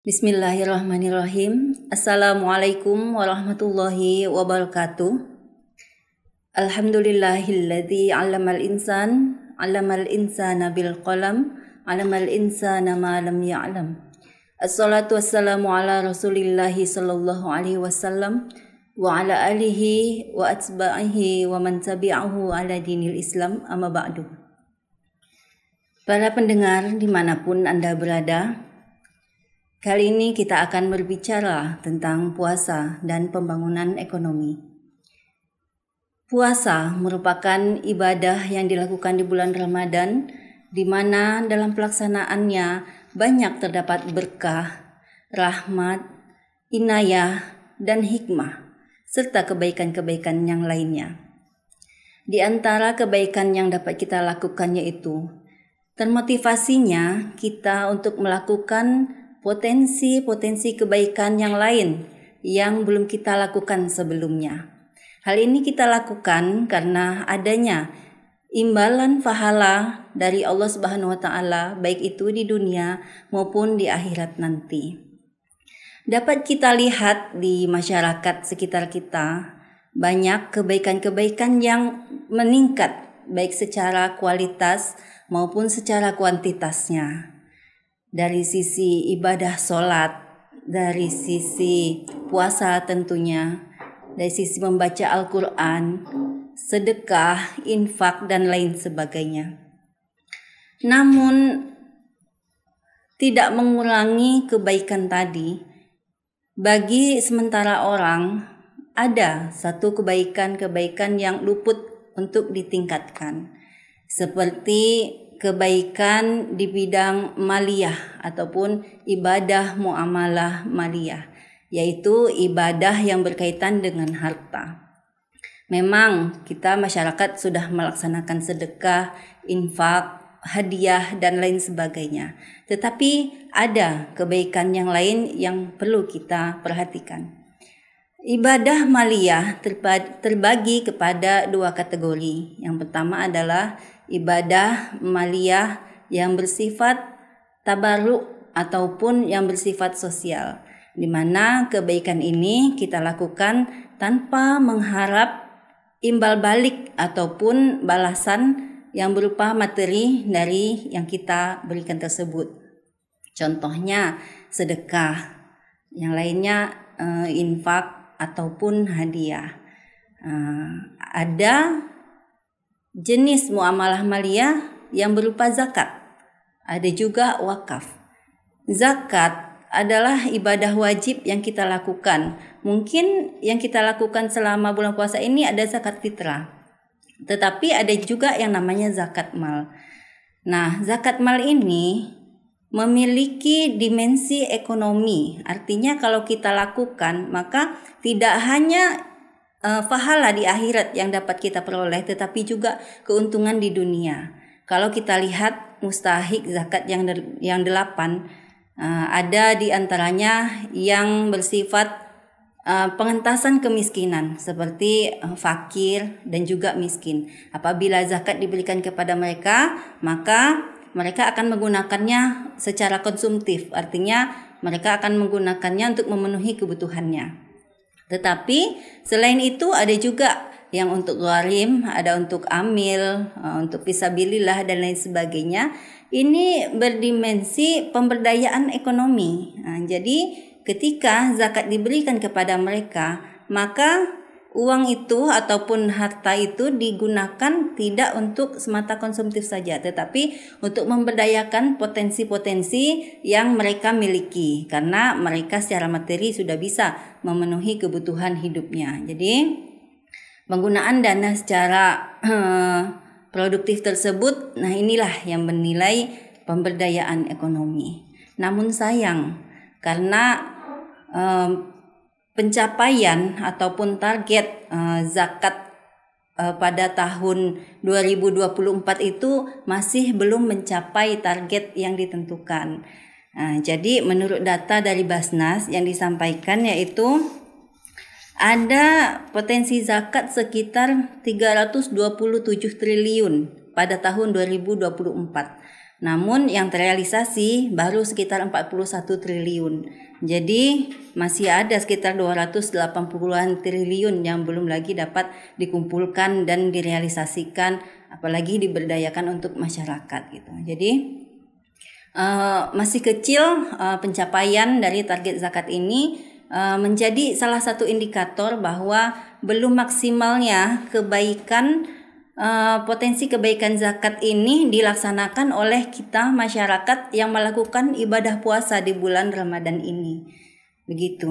Bismillahirrahmanirrahim. Assalamualaikum warahmatullahi wabarakatuh. Alhamdulillahilladzi 'allamal insana bil qalam, 'allamal insana ma lam ya'lam. Assalatu wassalamu ala Rasulillahi sallallahu alaihi wasallam wa ala alihi wa atba'ihi wa man tabi'ahu ala dinil Islam, amma ba'du. Para pendengar dimanapun Anda berada, kali ini kita akan berbicara tentang puasa dan pembangunan ekonomi. Puasa merupakan ibadah yang dilakukan di bulan Ramadan, di mana dalam pelaksanaannya banyak terdapat berkah, rahmat, inayah, dan hikmah, serta kebaikan-kebaikan yang lainnya. Di antara kebaikan yang dapat kita lakukan yaitu termotivasinya kita untuk melakukan potensi-potensi kebaikan yang lain yang belum kita lakukan sebelumnya. Hal ini kita lakukan karena adanya imbalan pahala dari Allah Subhanahu wa taala, baik itu di dunia maupun di akhirat nanti. Dapat kita lihat di masyarakat sekitar kita banyak kebaikan-kebaikan yang meningkat baik secara kualitas maupun secara kuantitasnya. Dari sisi ibadah sholat, dari sisi puasa tentunya, dari sisi membaca Al-Quran, sedekah, infak, dan lain sebagainya. Namun, tidak mengurangi kebaikan tadi, bagi sementara orang, ada satu kebaikan-kebaikan yang luput untuk ditingkatkan. Seperti kebaikan di bidang maliyah ataupun ibadah muamalah maliyah, yaitu ibadah yang berkaitan dengan harta. Memang kita masyarakat sudah melaksanakan sedekah, infak, hadiah, dan lain sebagainya. Tetapi ada kebaikan yang lain yang perlu kita perhatikan. Ibadah maliyah terbagi kepada dua kategori. Yang pertama adalah ibadah maliyah yang bersifat tabarruk ataupun yang bersifat sosial, di mana kebaikan ini kita lakukan tanpa mengharap imbal balik ataupun balasan yang berupa materi dari yang kita berikan tersebut. Contohnya sedekah, yang lainnya infak ataupun hadiah. Ada jenis muamalah maliyah yang berupa zakat. Ada juga wakaf. Zakat adalah ibadah wajib yang kita lakukan. Mungkin yang kita lakukan selama bulan puasa ini ada zakat fitrah. Tetapi ada juga yang namanya zakat mal. Nah, zakat mal ini memiliki dimensi ekonomi. Artinya kalau kita lakukan, maka tidak hanya pahala di akhirat yang dapat kita peroleh, tetapi juga keuntungan di dunia. Kalau kita lihat mustahik zakat yang 8, ada di antaranya yang bersifat pengentasan kemiskinan seperti fakir dan juga miskin. Apabila zakat diberikan kepada mereka, maka mereka akan menggunakannya secara konsumtif. Artinya mereka akan menggunakannya untuk memenuhi kebutuhannya. Tetapi selain itu ada juga yang untuk gharim, ada untuk amil, untuk fisabilillah dan lain sebagainya. Ini berdimensi pemberdayaan ekonomi. Jadi ketika zakat diberikan kepada mereka, maka uang itu ataupun harta itu digunakan tidak untuk semata konsumtif saja, tetapi untuk memberdayakan potensi-potensi yang mereka miliki, karena mereka secara materi sudah bisa memenuhi kebutuhan hidupnya. Jadi penggunaan dana secara produktif tersebut, nah inilah yang bernilai pemberdayaan ekonomi. Namun sayang, karena pencapaian ataupun target zakat pada tahun 2024 itu masih belum mencapai target yang ditentukan. Jadi menurut data dari Basnas yang disampaikan yaitu ada potensi zakat sekitar 327 triliun pada tahun 2024. Namun yang terrealisasi baru sekitar 41 triliun. Jadi masih ada sekitar 280-an triliun yang belum lagi dapat dikumpulkan dan direalisasikan, apalagi diberdayakan untuk masyarakat gitu. Jadi masih kecil pencapaian dari target zakat ini menjadi salah satu indikator bahwa belum maksimalnya potensi kebaikan zakat ini dilaksanakan oleh kita masyarakat yang melakukan ibadah puasa di bulan Ramadan ini. Begitu.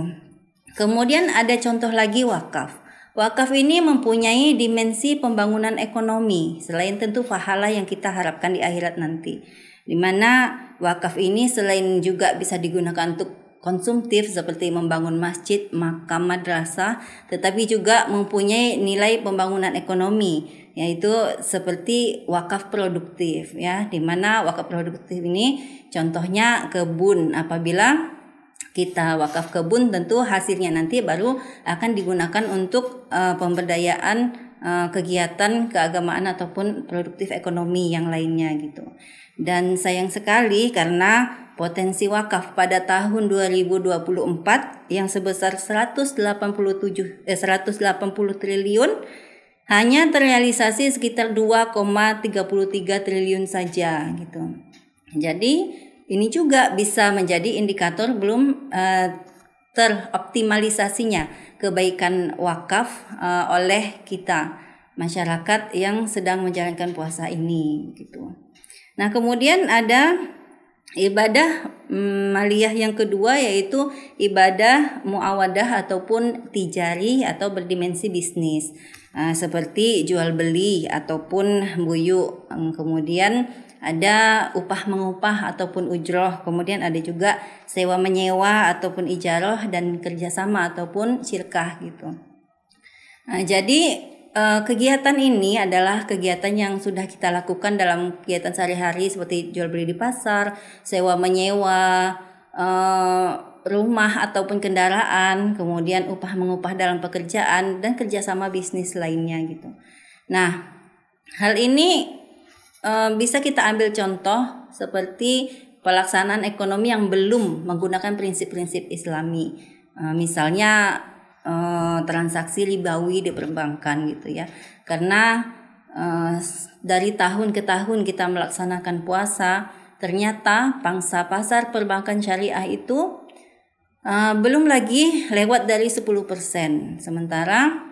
Kemudian ada contoh lagi wakaf. Wakaf ini mempunyai dimensi pembangunan ekonomi selain tentu pahala yang kita harapkan di akhirat nanti. Di mana wakaf ini selain juga bisa digunakan untuk konsumtif seperti membangun masjid, makam, madrasah, tetapi juga mempunyai nilai pembangunan ekonomi, yaitu seperti wakaf produktif ya, di mana wakaf produktif ini contohnya kebun. Apabila kita wakaf kebun, tentu hasilnya nanti baru akan digunakan untuk pemberdayaan kegiatan keagamaan ataupun produktif ekonomi yang lainnya gitu. Dan sayang sekali karena potensi wakaf pada tahun 2024 yang sebesar 180 triliun hanya terrealisasi sekitar 2,33 triliun saja gitu. Jadi ini juga bisa menjadi indikator belum teroptimalisasinya kebaikan wakaf oleh kita masyarakat yang sedang menjalankan puasa ini gitu. Nah, kemudian ada ibadah maliyah yang kedua, yaitu ibadah muawadah ataupun tijari atau berdimensi bisnis, seperti jual beli ataupun buyu. Kemudian ada upah mengupah ataupun ujroh. Kemudian ada juga sewa menyewa ataupun ijaroh, dan kerjasama ataupun syirkah gitu. Jadi kegiatan ini adalah kegiatan yang sudah kita lakukan dalam kegiatan sehari-hari seperti jual beli di pasar, sewa menyewa rumah ataupun kendaraan, kemudian upah mengupah dalam pekerjaan, dan kerjasama bisnis lainnya gitu. Nah, hal ini bisa kita ambil contoh seperti pelaksanaan ekonomi yang belum menggunakan prinsip-prinsip Islami, misalnya transaksi ribawi di perbankan gitu ya. Karena dari tahun ke tahun kita melaksanakan puasa, ternyata pangsa pasar perbankan syariah itu belum lagi lewat dari 10%. Sementara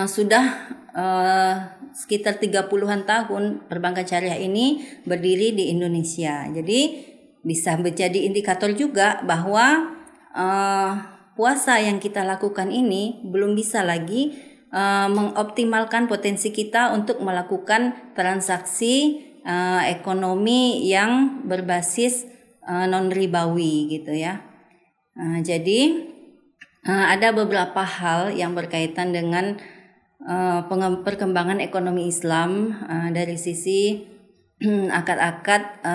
sudah sekitar 30-an tahun perbankan syariah ini berdiri di Indonesia. Jadi bisa menjadi indikator juga bahwa puasa yang kita lakukan ini belum bisa lagi mengoptimalkan potensi kita untuk melakukan transaksi ekonomi yang berbasis non-ribawi gitu ya. Jadi ada beberapa hal yang berkaitan dengan perkembangan ekonomi Islam dari sisi akad-akad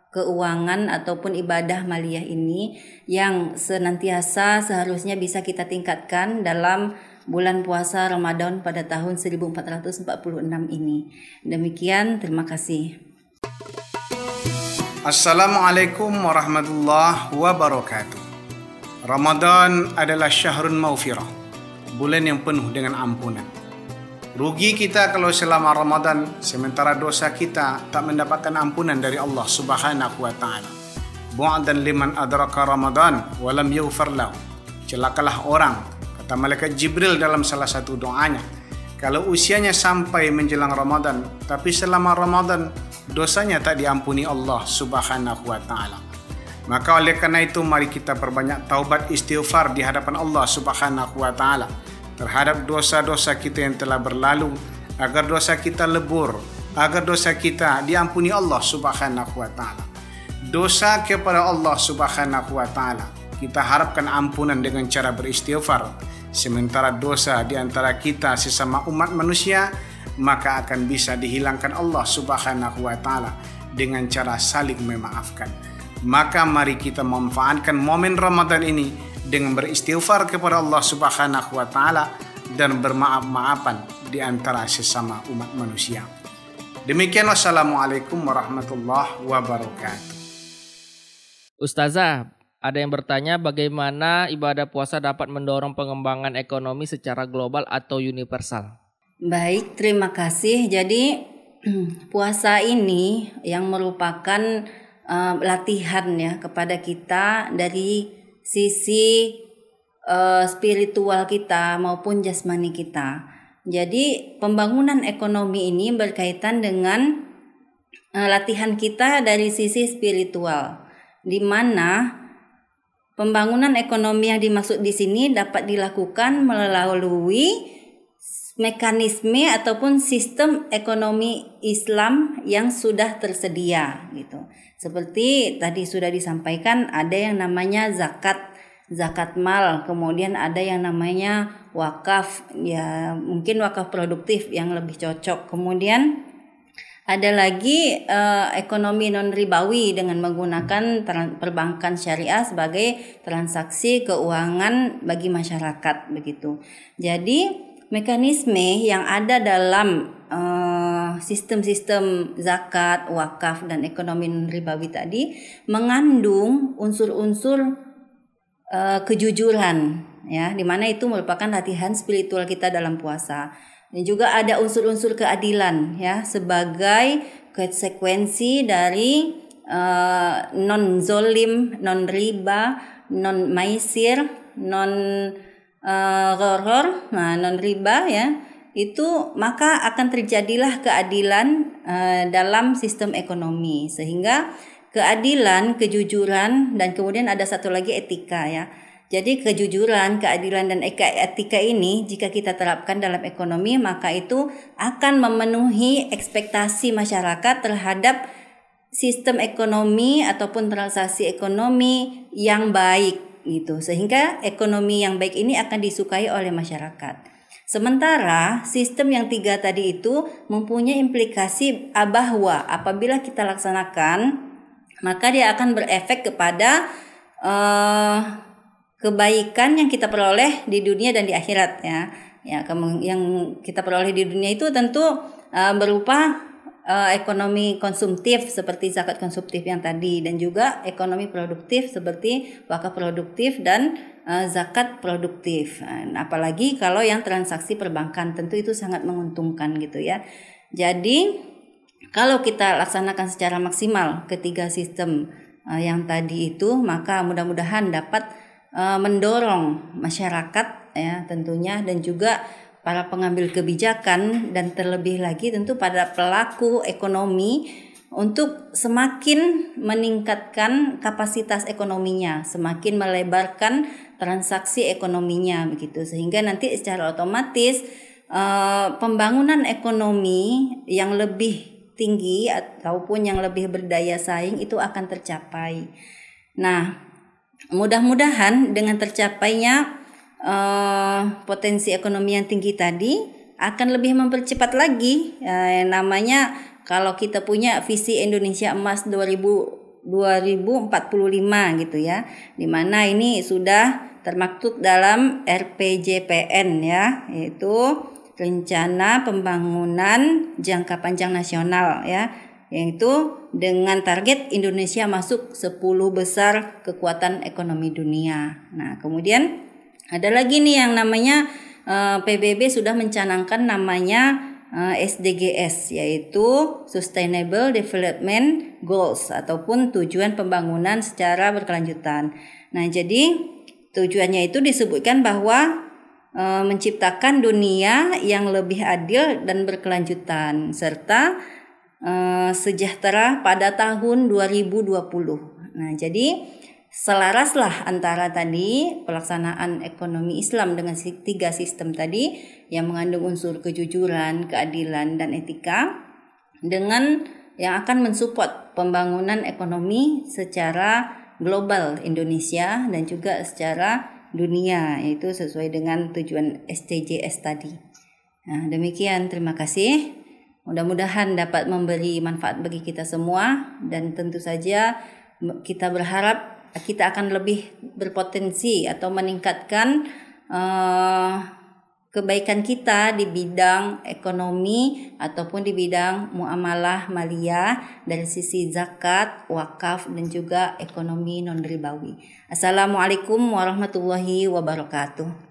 keuangan ataupun ibadah maliyah ini yang senantiasa seharusnya bisa kita tingkatkan dalam bulan puasa Ramadan pada tahun 1446 ini. Demikian, terima kasih. Assalamualaikum warahmatullahi wabarakatuh. Ramadan adalah syahrun maghfirah, bulan yang penuh dengan ampunan. Rugi kita kalau selama Ramadan sementara dosa kita tak mendapatkan ampunan dari Allah Subhanahu wa taala. Bu'dan liman adraka Ramadan wa lam yughfar lahu. Celakalah orang, kata malaikat Jibril dalam salah satu doanya, kalau usianya sampai menjelang Ramadan tapi selama Ramadan dosanya tak diampuni Allah Subhanahu wa taala. Maka oleh karena itu mari kita perbanyak taubat istighfar di hadapan Allah Subhanahu wa taala terhadap dosa-dosa kita yang telah berlalu, agar dosa kita lebur, agar dosa kita diampuni Allah Subhanahu wa taala. Dosa kepada Allah Subhanahu wa taala kita harapkan ampunan dengan cara beristighfar. Sementara dosa di antara kita sesama umat manusia maka akan bisa dihilangkan Allah Subhanahu wa taala dengan cara saling memaafkan. Maka mari kita memanfaatkan momen Ramadan ini dengan beristighfar kepada Allah Subhanahu wa taala dan bermaaf-maafan di antara sesama umat manusia. Demikian, wassalamualaikum warahmatullahi wabarakatuh. Ustazah, ada yang bertanya bagaimana ibadah puasa dapat mendorong pengembangan ekonomi secara global atau universal? Baik, terima kasih. Jadi puasa ini yang merupakan latihan ya kepada kita dari sisi spiritual kita maupun jasmani kita. Jadi pembangunan ekonomi ini berkaitan dengan latihan kita dari sisi spiritual, di mana pembangunan ekonomi yang dimaksud di sini dapat dilakukan melalui mekanisme ataupun sistem ekonomi Islam yang sudah tersedia gitu. Seperti tadi sudah disampaikan, ada yang namanya zakat mal, kemudian ada yang namanya wakaf, ya mungkin wakaf produktif yang lebih cocok. Kemudian ada lagi ekonomi non ribawi dengan menggunakan perbankan syariah sebagai transaksi keuangan bagi masyarakat begitu. Jadi mekanisme yang ada dalam sistem-sistem zakat, wakaf dan ekonomi non ribawi tadi mengandung unsur-unsur kejujuran ya, di mana itu merupakan latihan spiritual kita dalam puasa. Dan juga ada unsur-unsur keadilan ya sebagai konsekuensi dari non zolim, non riba, non maisir, non ghoror, non riba ya. Itu maka akan terjadilah keadilan dalam sistem ekonomi, sehingga keadilan, kejujuran, dan kemudian ada satu lagi etika ya. Jadi kejujuran, keadilan, dan etika ini jika kita terapkan dalam ekonomi, maka itu akan memenuhi ekspektasi masyarakat terhadap sistem ekonomi ataupun transaksi ekonomi yang baik gitu. Sehingga ekonomi yang baik ini akan disukai oleh masyarakat. Sementara sistem yang 3 tadi itu mempunyai implikasi bahwa apabila kita laksanakan, maka dia akan berefek kepada kebaikan yang kita peroleh di dunia dan di akhirat ya. Yang kita peroleh di dunia itu tentu berupa ekonomi konsumtif seperti zakat konsumtif yang tadi, dan juga ekonomi produktif seperti wakaf produktif dan zakat produktif. Apalagi kalau yang transaksi perbankan, tentu itu sangat menguntungkan gitu ya. Jadi kalau kita laksanakan secara maksimal ketiga sistem yang tadi itu, maka mudah-mudahan dapat mendorong masyarakat ya tentunya, dan juga para pengambil kebijakan, dan terlebih lagi tentu pada pelaku ekonomi untuk semakin meningkatkan kapasitas ekonominya, semakin melebarkan transaksi ekonominya begitu, sehingga nanti secara otomatis pembangunan ekonomi yang lebih tinggi ataupun yang lebih berdaya saing itu akan tercapai. Nah, mudah-mudahan dengan tercapainya potensi ekonomi yang tinggi tadi akan lebih mempercepat lagi namanya kalau kita punya visi Indonesia Emas 2045 gitu ya, dimana ini sudah termaktub dalam RPJPN ya, yaitu Rencana Pembangunan Jangka Panjang Nasional ya, yaitu dengan target Indonesia masuk 10 besar kekuatan ekonomi dunia. Nah, kemudian ada lagi nih yang namanya PBB sudah mencanangkan namanya SDGs, yaitu Sustainable Development Goals ataupun tujuan pembangunan secara berkelanjutan. Nah, jadi tujuannya itu disebutkan bahwa menciptakan dunia yang lebih adil dan berkelanjutan serta sejahtera pada tahun 2020. Nah, jadi selaraslah antara tadi pelaksanaan ekonomi Islam dengan 3 sistem tadi yang mengandung unsur kejujuran, keadilan, dan etika, dengan yang akan mensupport pembangunan ekonomi secara global Indonesia dan juga secara dunia, yaitu sesuai dengan tujuan SDGs tadi. Nah, demikian, terima kasih. Mudah-mudahan dapat memberi manfaat bagi kita semua, dan tentu saja kita berharap kita akan lebih berpotensi atau meningkatkan kebaikan kita di bidang ekonomi ataupun di bidang muamalah maliyah dari sisi zakat, wakaf, dan juga ekonomi non ribawi. Assalamualaikum warahmatullahi wabarakatuh.